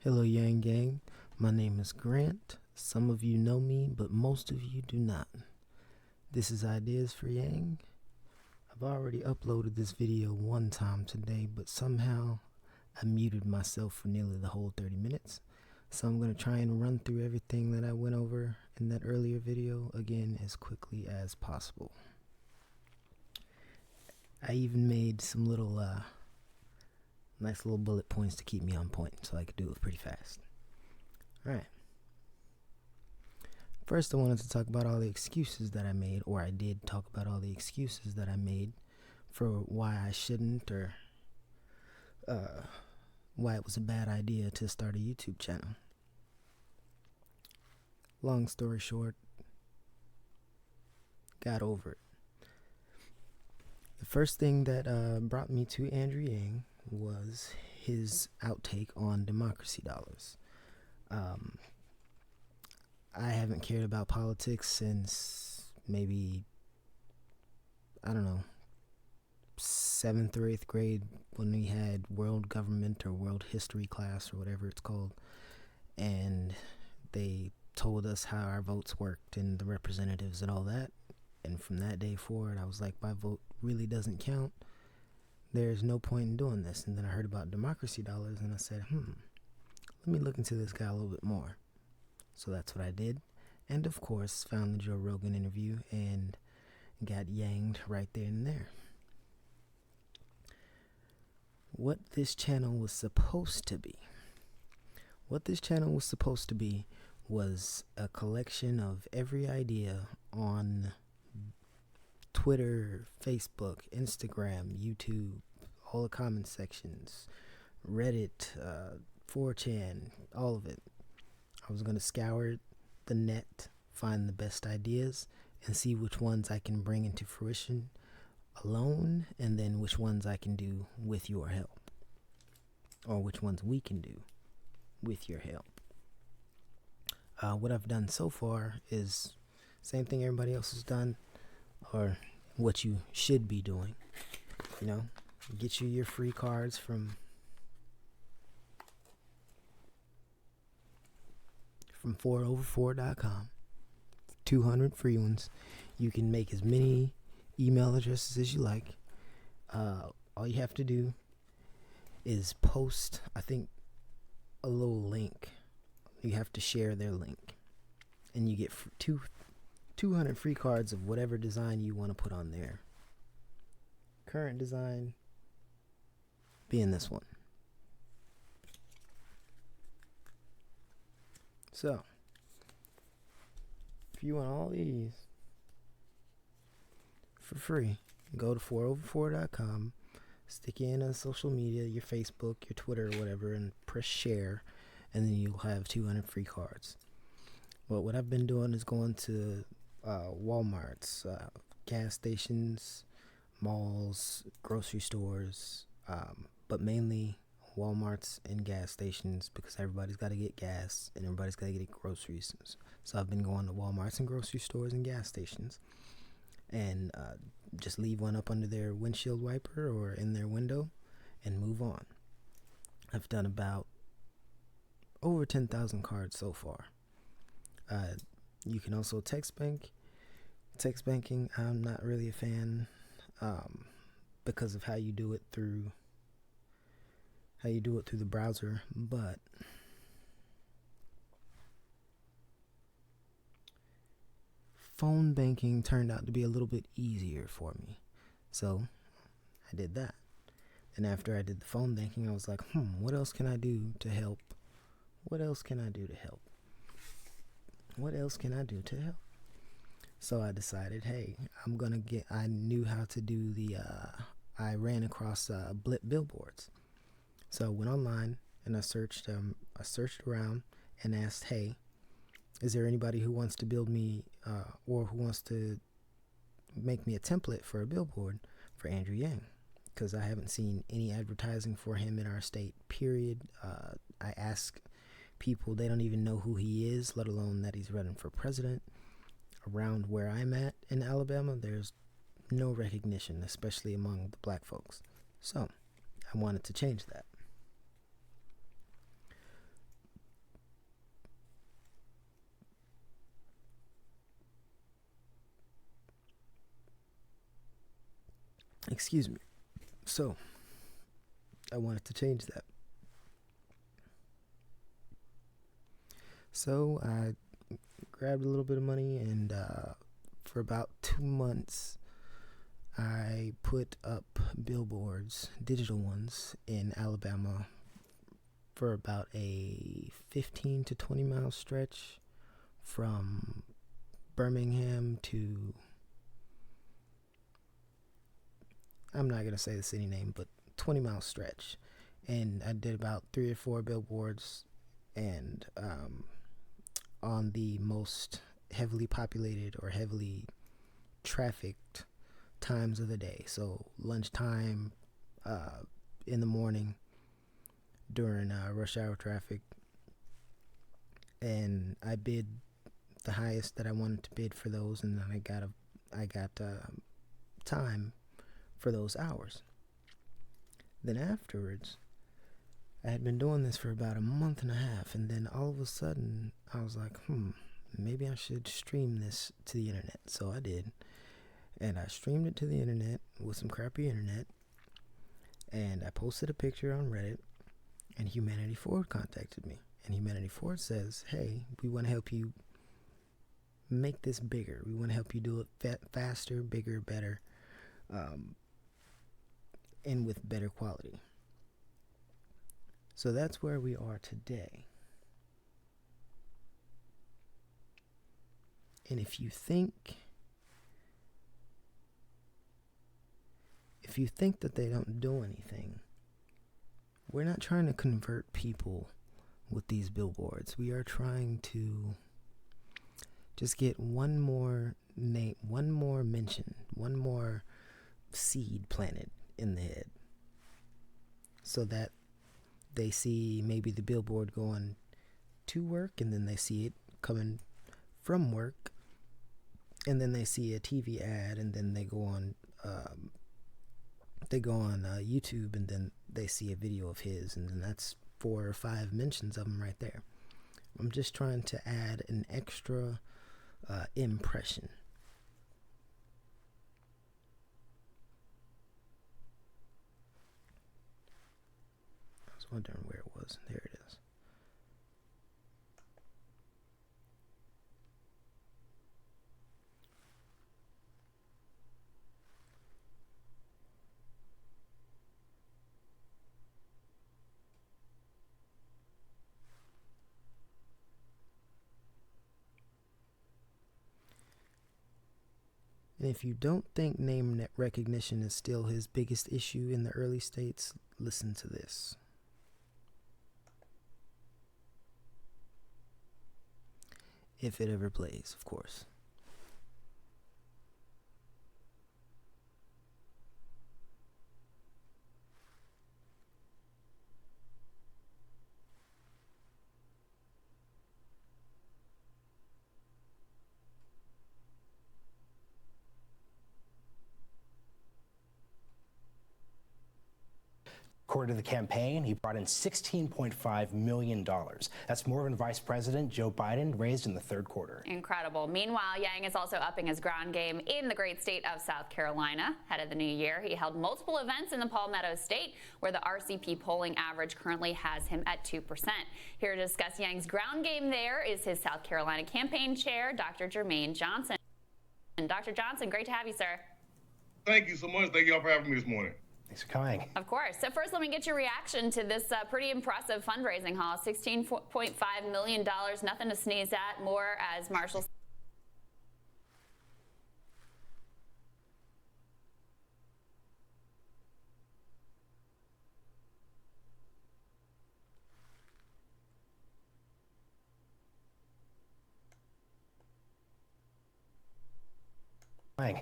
Hello, Yang Gang. My name is Grant. Some of you know me, but most of you do not. This is Ideas for Yang. I've already uploaded this video one time today, but somehow I muted myself for nearly the whole 30 minutes. So I'm going to try and run through everything that I went over in that earlier video again as quickly as possible. I even made some little nice little bullet points to keep me on point so I could do it pretty fast. Alright. First, I wanted to talk about all the excuses that I made, or I did talk about all the excuses that I made for why I shouldn't, or why it was a bad idea to start a YouTube channel. Long story short, got over it. The first thing that brought me to Andrew Yang was his outtake on democracy dollars. I haven't cared about politics since maybe, I don't know, 7th or 8th grade when we had world government or world history class or whatever it's called, and they told us how our votes worked and the representatives and all that. And from that day forward, I was like, my vote really doesn't count. There's no point in doing this. And then I heard about democracy dollars and I said, let me look into this guy a little bit more. So that's what I did. And of course, found the Joe Rogan interview and got yanged right there and there. What this channel was supposed to be. Was a collection of every idea on Twitter, Facebook, Instagram, YouTube, all the comment sections, Reddit, 4chan, all of it. I was going to scour the net, find the best ideas, and see which ones I can bring into fruition alone, and then which ones I can do with your help, or which ones we can do with your help. What I've done so far is same thing everybody else has done, or what you should be doing. You know, get you your free cards from 4over4.com. 200 free ones. You can make as many email addresses as you like. All you have to do is post, I think, a little link. You have to share their link, and you get 200 free cards of whatever design you want to put on there. Current design being this one. So, if you want all these for free, go to 4over4.com, stick in a social media, your Facebook, your Twitter, or whatever, and press share, and then you'll have 200 free cards. But what I've been doing is going to Walmarts, gas stations, malls, grocery stores, but mainly Walmarts and gas stations, because everybody's got to get gas and everybody's got to get groceries. So I've been going to Walmarts and grocery stores and gas stations, and just leave one up under their windshield wiper or in their window and move on. I've done about over 10,000 cards so far. You can also text bank. Text banking, I'm not really a fan because of how you do it through the browser, but phone banking turned out to be a little bit easier for me, so I did that. And after I did the phone banking, I was like, what else can I do to help? So I decided, hey, I knew how to do I ran across blip billboards. So I went online and I searched around and asked, hey, is there anybody who wants to build me or who wants to make me a template for a billboard for Andrew Yang? Because I haven't seen any advertising for him in our state, period. I ask people, they don't even know who he is, let alone that he's running for president. Around where I'm at in Alabama, there's no recognition, especially among the black folks. So I wanted to change that. Excuse me. So, I wanted to change that. So, I grabbed a little bit of money, and for about 2 months, I put up billboards, digital ones, in Alabama for about a 15 to 20 mile stretch from Birmingham to, I'm not going to say the city name, but 20-mile stretch. And I did about 3 or 4 billboards, and on the most heavily populated or heavily trafficked times of the day. So lunchtime, in the morning, during rush hour traffic. And I bid the highest that I wanted to bid for those, and then I got time for those hours. Then afterwards, I had been doing this for about a month and a half, and then all of a sudden I was like, maybe I should stream this to the internet. So I did, and I streamed it to the internet with some crappy internet, and I posted a picture on Reddit, and Humanity Forward contacted me. And Humanity Forward says, hey, we want to help you make this bigger. We want to help you do it faster, bigger, better, and with better quality. So that's where we are today. And if you think that they don't do anything, we're not trying to convert people with these billboards. We are trying to just get one more name, one more mention, one more seed planted in the head, so that they see maybe the billboard going to work, and then they see it coming from work, and then they see a TV ad, and then they go on YouTube, and then they see a video of his, and then that's 4 or 5 mentions of him right there. I'm just trying to add an extra impression. I was wondering where it was. There it is. And if you don't think name recognition is still his biggest issue in the early states, listen to this. If it ever plays, of course. According to the campaign, he brought in $16.5 million. That's more than Vice President Joe Biden raised in the third quarter. Incredible. Meanwhile, Yang is also upping his ground game in the great state of South Carolina. Ahead of the new year, he held multiple events in the Palmetto State, where the RCP polling average currently has him at 2%. Here to discuss Yang's ground game there is his South Carolina campaign chair, Dr. Jermaine Johnson. Dr. Johnson, great to have you, sir. Thank you so much. Thank you all for having me this morning. Thanks for coming. Of course. So first, let me get your reaction to this pretty impressive fundraising haul. $16.5 million, nothing to sneeze at, more as Marshall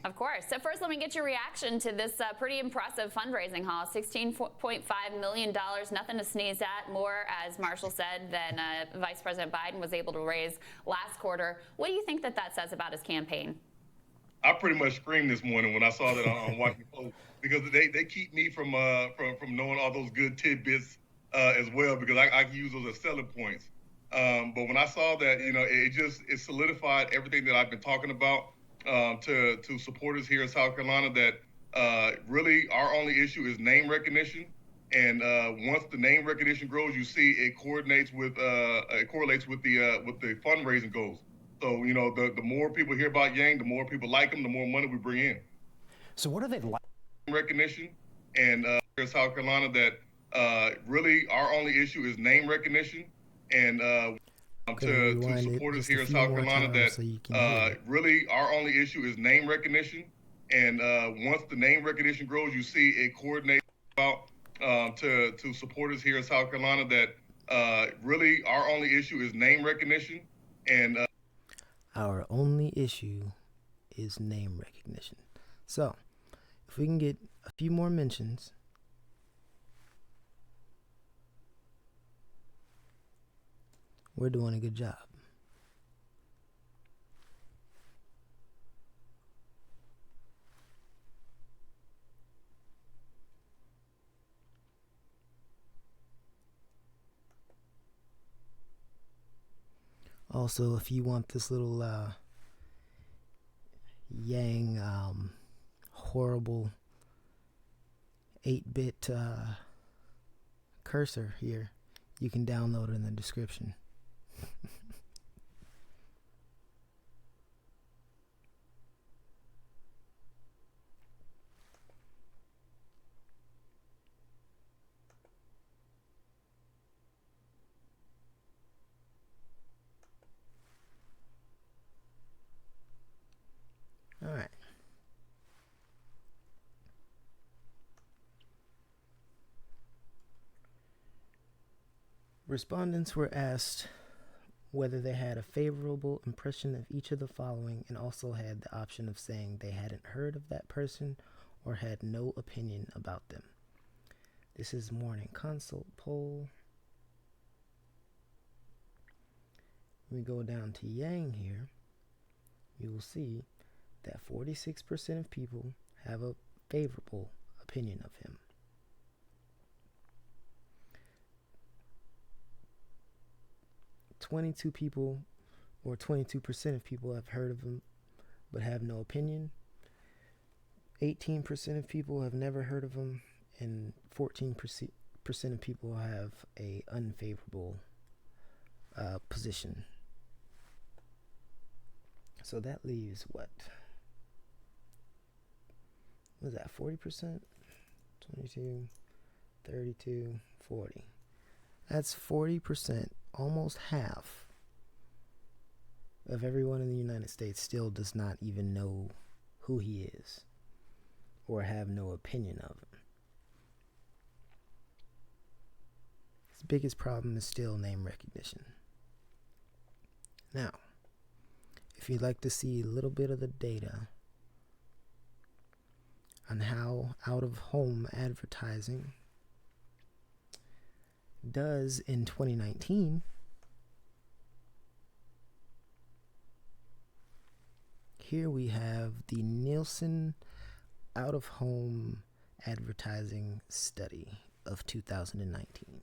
Of course. So first, let me get your reaction to this pretty impressive fundraising haul. $16.5 million, nothing to sneeze at, more, as Marshall said, than Vice President Biden was able to raise last quarter. What do you think that says about his campaign? I pretty much screamed this morning when I saw that on Washington Post, because they keep me from knowing all those good tidbits as well, because I can use those as selling points. But when I saw that, it solidified everything that I've been talking about to supporters here in South Carolina, that really our only issue is name recognition. And once the name recognition grows, you see it coordinates with it correlates with the fundraising goals. So the more people hear about Yang, the more people like him, the more money we bring in. So what are they like? Recognition, and here in South Carolina, that really our only issue is name recognition, and to support us here in South Carolina, that so you can hear it. really our only issue is name recognition, and once the name recognition grows, you see it coordinates out to support us here in South Carolina, that really our only issue is name recognition, and Our only issue is name recognition. So, if we can get a few more mentions, we're doing a good job. Also, if you want this little Yang horrible 8-bit cursor here, you can download it in the description. All right. Respondents were asked whether they had a favorable impression of each of the following, and also had the option of saying they hadn't heard of that person or had no opinion about them. This is Morning Consult poll. We go down to Yang here. You will see that 46% of people have a favorable opinion of him. 22 people, or 22% of people, have heard of him but have no opinion. 18% of people have never heard of him, and 14% of people have a unfavorable position. So that leaves what? What is that, 40%? 22, 32, 40. That's 40%, almost half of everyone in the United States still does not even know who he is or have no opinion of him. His biggest problem is still name recognition. Now, if you'd like to see a little bit of the data on how out-of-home advertising does in 2019, here we have the Nielsen out-of-home advertising study of 2019.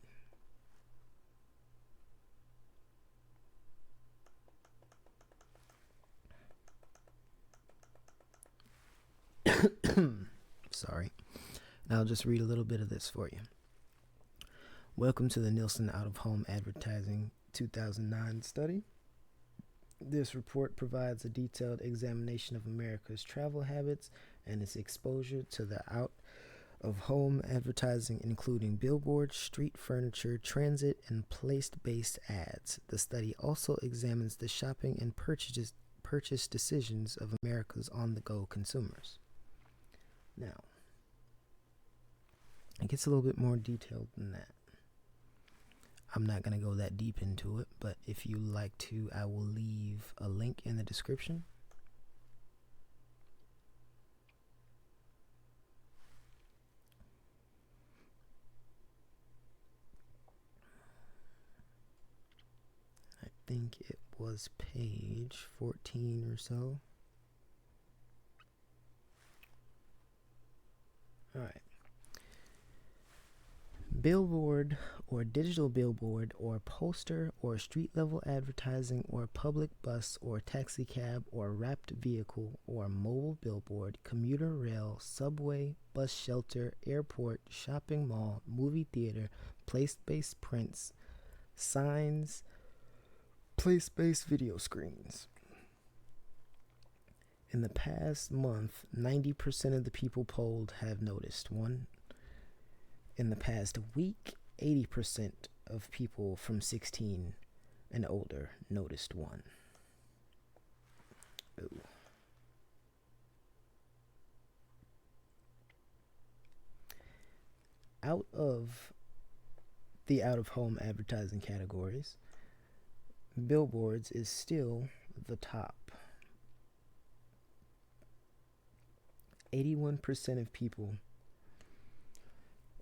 Sorry. And I'll just read a little bit of this for you. Welcome to the Nielsen Out-of-Home Advertising 2009 study. This report provides a detailed examination of America's travel habits and its exposure to the out-of-home advertising, including billboards, street furniture, transit, and place-based ads. The study also examines the shopping and purchase decisions of America's on-the-go consumers. Now, it gets a little bit more detailed than that. I'm not going to go that deep into it, but if you like to, I will leave a link in the description. I think it was page 14 or so. All right. billboard or digital billboard or poster or street level advertising or public bus or taxi cab or wrapped vehicle or mobile billboard, commuter rail, subway, bus shelter, airport, shopping mall, movie theater, place-based prints, signs, place-based video screens. In the past month, 90% of the people polled have noticed one. In the past week, 80% of people from 16 and older noticed one. Ooh. Out of the out-of-home advertising categories, billboards is still the top. 81% of people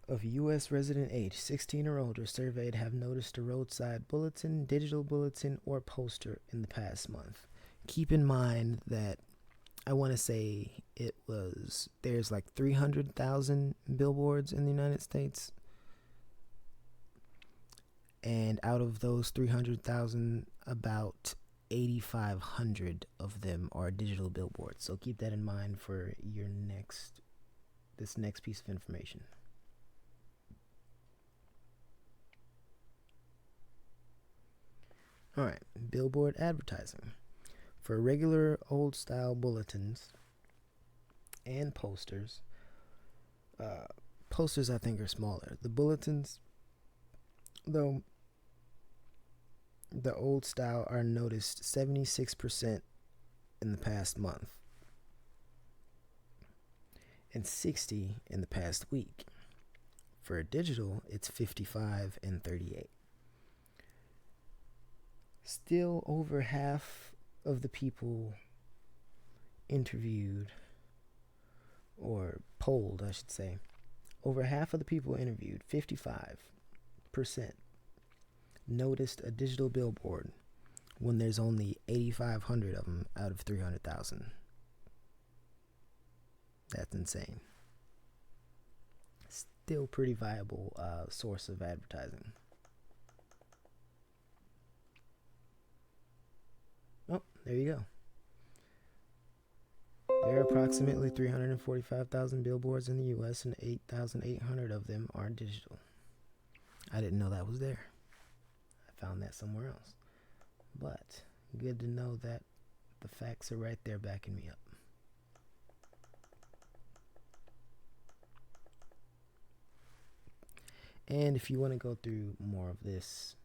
of U.S. resident age 16 or older surveyed have noticed a roadside bulletin, digital bulletin, or poster in the past month. Keep in mind that I want to say there's like 300,000 billboards in the United States. And out of those 300,000, about 8,500 of them are digital billboards. So keep that in mind for this next piece of information. All right, billboard advertising. For regular old-style bulletins and posters, posters I think are smaller. The bulletins, though, the old style are noticed 76% in the past month and 60% in the past week. For digital, it's 55 and 38. Still, over half of the people interviewed, or polled, I should say, over half of the people interviewed, 55%, noticed a digital billboard when there's only 8,500 of them out of 300,000. That's insane. Still pretty viable source of advertising. Oh, there you go. There are approximately 345,000 billboards in the U.S. and 8,800 of them are digital. I didn't know that was there. I found that somewhere else. But good to know that the facts are right there backing me up. And if you want to go through more of this